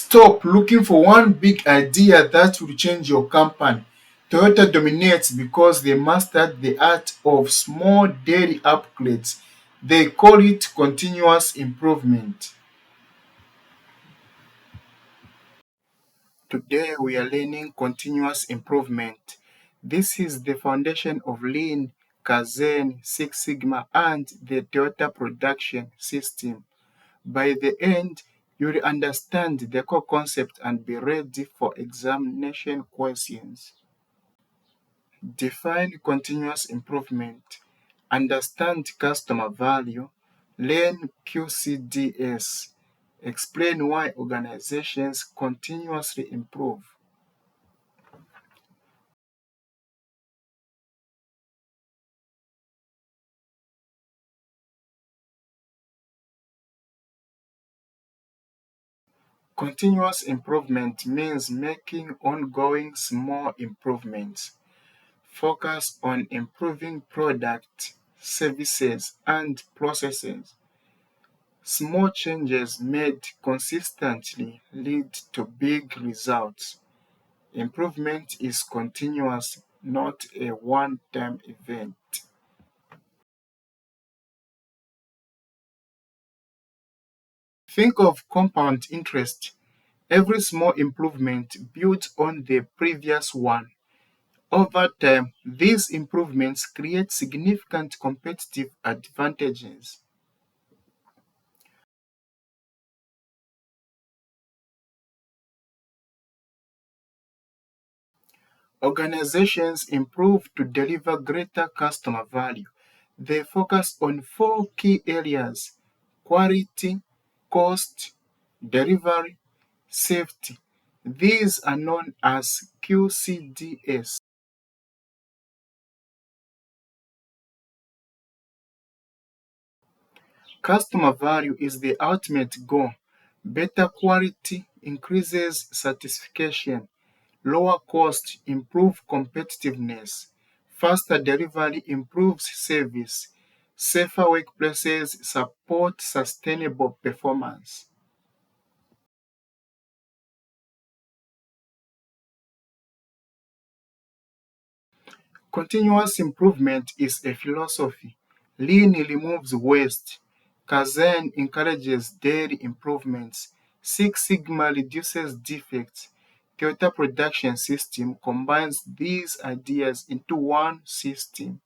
Stop looking for one big idea that will change your company. Toyota dominates because they mastered the art of small daily upgrades. They call it continuous improvement. Today we are learning continuous improvement. This is the foundation of Lean, Kaizen, Six Sigma, and the Toyota production system. By the end, you'll understand the core concept and be ready for examination questions. Define continuous improvement. Understand customer value. Learn QCDS. Explain why organizations continuously improve. Continuous improvement means making ongoing small improvements. Focus on improving products, services, and processes. Small changes made consistently lead to big results. Improvement is continuous, not a one-time event. Think of compound interest. Every small improvement builds on the previous one. Over time, these improvements create significant competitive advantages. Organizations improve to deliver greater customer value. They focus on four key areas: quality, cost, delivery, safety. These are known as QCDS. Customer value is the ultimate goal. Better quality increases satisfaction. Lower cost improve competitiveness. Faster delivery improves service. Safer workplaces support sustainable performance. Continuous improvement is a philosophy. Lean removes waste. Kaizen encourages daily improvements. Six Sigma reduces defects. Toyota production system combines these ideas into one system.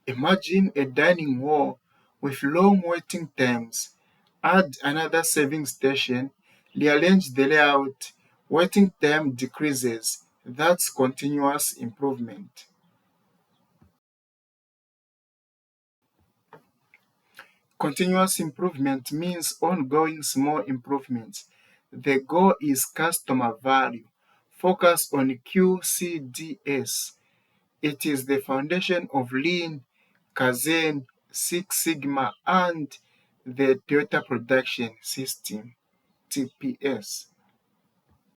Imagine a dining hall with long waiting times. Add another serving station, rearrange the layout, waiting time decreases. That's continuous improvement. Continuous improvement means ongoing small improvements. The goal is customer value. Focus on QCDS. It is the foundation of Lean, Kaizen, Six Sigma, and the Toyota Production System (TPS).